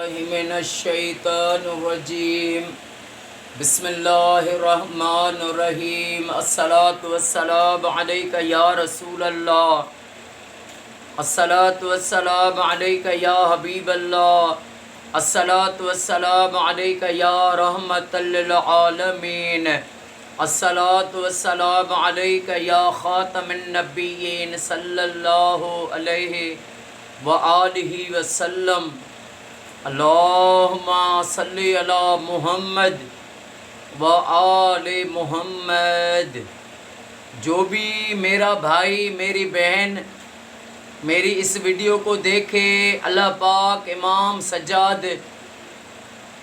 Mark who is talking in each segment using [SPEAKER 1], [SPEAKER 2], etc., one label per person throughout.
[SPEAKER 1] باللہ من الشیطان الرجیم بسم اللہ الرحمن الرحیم الصلاة والسلام علیک یا رسول اللہ الصلاة والسلام علیک یا حبیب اللہ الصلاة والسلام علیک یا رحمت للعالمین الصلاة والسلام علیک یا خاتم النبیین صلی اللہ علیہ وآلہ وسلم اللہم صلی علی محمد وآل محمد۔ جو بھی میرا بھائی میری بہن میری اس ویڈیو کو دیکھے، اللہ پاک امام سجاد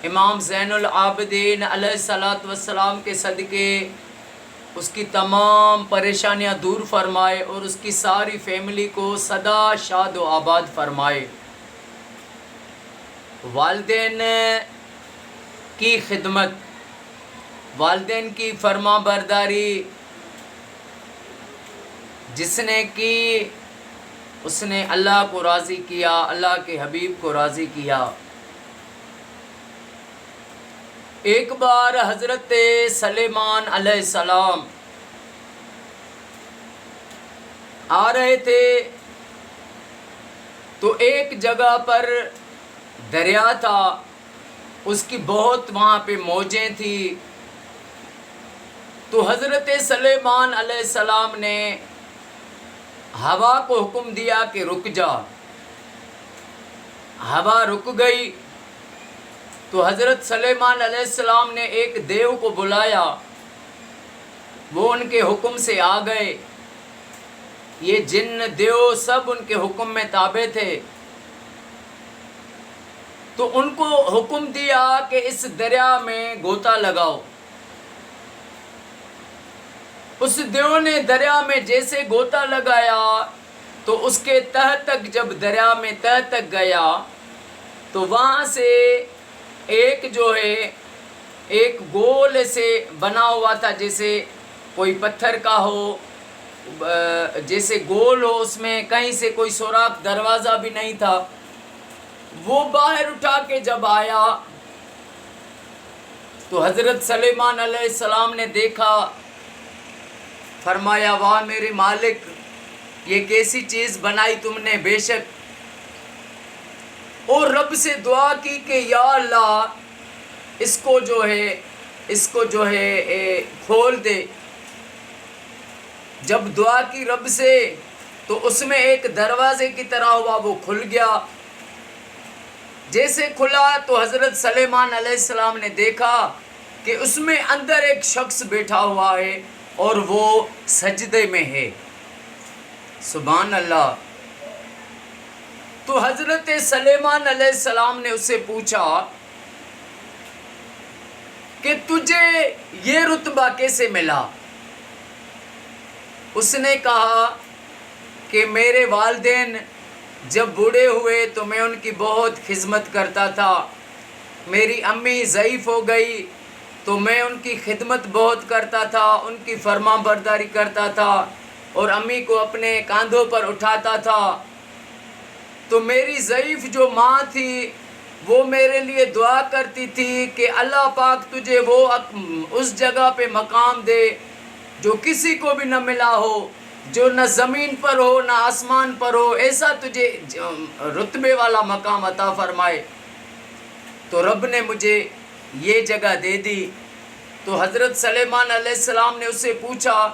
[SPEAKER 1] امام زین العابدین علیہ الصلاۃ والسلام کے صدقے اس کی تمام پریشانیاں دور فرمائے اور اس کی ساری فیملی کو سدا شاد و آباد فرمائے۔ والدین کی خدمت، والدین کی فرما برداری جس نے کی اس نے اللہ کو راضی کیا، اللہ کے حبیب کو راضی کیا۔ ایک بار حضرت سلیمان علیہ السلام آ رہے تھے تو ایک جگہ پر دریا تھا، اس کی بہت وہاں پہ موجیں تھی۔ تو حضرت سلیمان علیہ السلام نے ہوا کو حکم دیا کہ رک جا۔ ہوا رک گئی تو حضرت سلیمان علیہ السلام نے ایک دیو کو بلایا، وہ ان کے حکم سے آ گئے۔ یہ جن دیو سب ان کے حکم میں تابع تھے۔ تو ان کو حکم دیا کہ اس دریا میں غوطہ لگاؤ۔ اس دیو نے دریا میں جیسے غوطہ لگایا تو اس کے تہ تک، جب دریا میں تہ تک گیا تو وہاں سے ایک جو ہے ایک گول سے بنا ہوا تھا، جیسے کوئی پتھر کا ہو، جیسے گول ہو، اس میں کہیں سے کوئی سوراخ، دروازہ بھی نہیں تھا۔ وہ باہر اٹھا کے جب آیا تو حضرت سلیمان علیہ السلام نے دیکھا، فرمایا واہ میرے مالک، یہ کیسی چیز بنائی تم نے، بے شک۔ اور رب سے دعا کی کہ یا اللہ اس کو جو ہے کھول دے۔ جب دعا کی رب سے تو اس میں ایک دروازے کی طرح ہوا، وہ کھل گیا۔ جیسے کھلا تو حضرت سلیمان علیہ السلام نے دیکھا کہ اس میں اندر ایک شخص بیٹھا ہوا ہے اور وہ سجدے میں ہے۔ سبحان اللہ۔ تو حضرت سلیمان علیہ السلام نے اس سے پوچھا کہ تجھے یہ رتبہ کیسے ملا؟ اس نے کہا کہ میرے والدین جب بوڑھے ہوئے تو میں ان کی بہت خدمت کرتا تھا۔ میری امی ضعیف ہو گئی تو میں ان کی خدمت بہت کرتا تھا، ان کی فرما برداری کرتا تھا اور امی کو اپنے کاندھوں پر اٹھاتا تھا۔ تو میری ضعیف جو ماں تھی وہ میرے لیے دعا کرتی تھی کہ اللہ پاک تجھے وہ اس جگہ پہ مقام دے جو کسی کو بھی نہ ملا ہو، جو نہ زمین پر ہو نہ آسمان پر ہو، ایسا تجھے رتبے والا مقام عطا فرمائے۔ تو رب نے مجھے یہ جگہ دے دی۔ تو حضرت سلیمان علیہ السلام نے اس سے پوچھا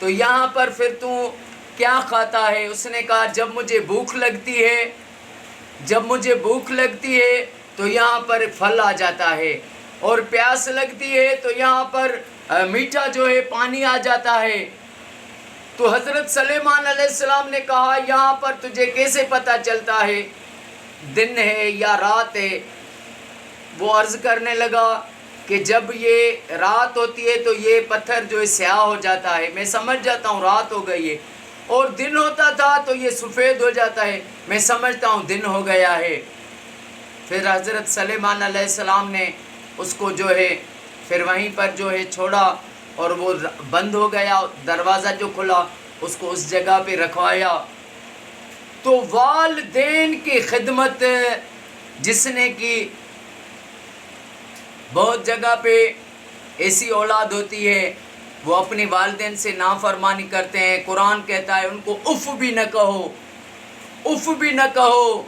[SPEAKER 1] تو یہاں پر پھر تو کیا کھاتا ہے؟ اس نے کہا جب مجھے بھوک لگتی ہے تو یہاں پر پھل آ جاتا ہے، اور پیاس لگتی ہے تو یہاں پر میٹھا جو ہے پانی آ جاتا ہے۔ تو حضرت سلیمان علیہ السلام نے کہا یہاں پر تجھے کیسے پتہ چلتا ہے دن ہے یا رات ہے؟ وہ عرض کرنے لگا کہ جب یہ رات ہوتی ہے تو یہ پتھر جو ہے سیاہ ہو جاتا ہے، میں سمجھ جاتا ہوں رات ہو گئی ہے، اور دن ہوتا تھا تو یہ سفید ہو جاتا ہے، میں سمجھتا ہوں دن ہو گیا ہے۔ پھر حضرت سلیمان علیہ السلام نے اس کو جو ہے پھر وہیں پر جو ہے چھوڑا اور وہ بند ہو گیا، دروازہ جو کھلا اس کو اس جگہ پہ رکھوایا۔ تو والدین کی خدمت جس نے کہ بہت جگہ پہ ایسی اولاد ہوتی ہے وہ اپنی والدین سے نافرمانی کرتے ہیں. قرآن کہتا ہے ان کو اف بھی نہ کہو، اف بھی نہ کہو.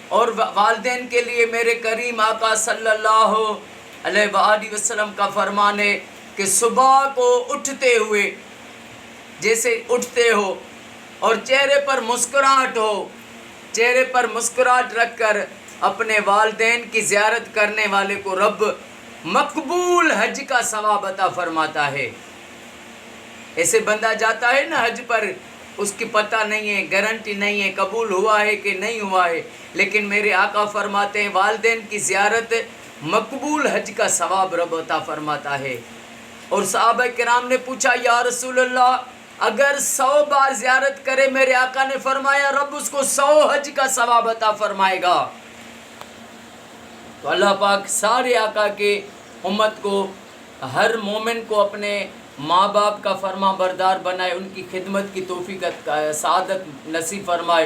[SPEAKER 1] اور والدین کے لیے میرے کریم آقا صلی اللہ علیہ وآلہ وسلم کا فرمان ہے کہ صبح کو اٹھتے ہوئے جیسے اٹھتے ہو اور چہرے پر مسکراہٹ ہو، چہرے پر مسکراہٹ رکھ کر اپنے والدین کی زیارت کرنے والے کو رب مقبول حج کا ثواب عطا فرماتا ہے. ایسے بندہ جاتا ہے نا حج پر، اس کی پتہ نہیں ہے، گارنٹی نہیں ہے قبول ہوا ہے کہ نہیں ہوا ہے، لیکن میرے آقا فرماتے ہیں والدین کی زیارت مقبول حج کا ثواب رب عطا فرماتا ہے. اور صحابہ کرام نے پوچھا یا رسول اللہ اگر 100 بار زیارت کرے، میرے آقا نے فرمایا رب اس کو 100 حج کا ثواب عطا فرمائے گا. تو اللہ پاک سارے آقا کے امت کو، ہر مومن کو اپنے ماں باپ کا فرما بردار بنائے، ان کی خدمت کی توفیق سعادت نصیب فرمائے.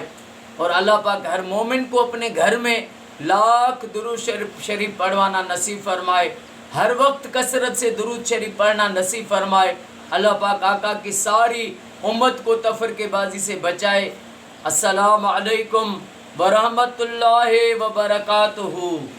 [SPEAKER 1] اور اللہ پاک ہر مومن کو اپنے گھر میں لاکھ درود شریف پڑھوانا نصیب فرمائے، ہر وقت کثرت سے درود شریف پڑھنا نصیب فرمائے. اللہ پاک آقا کی ساری امت کو تفرقے بازی سے بچائے. السلام علیکم ورحمۃ اللہ وبرکاتہ.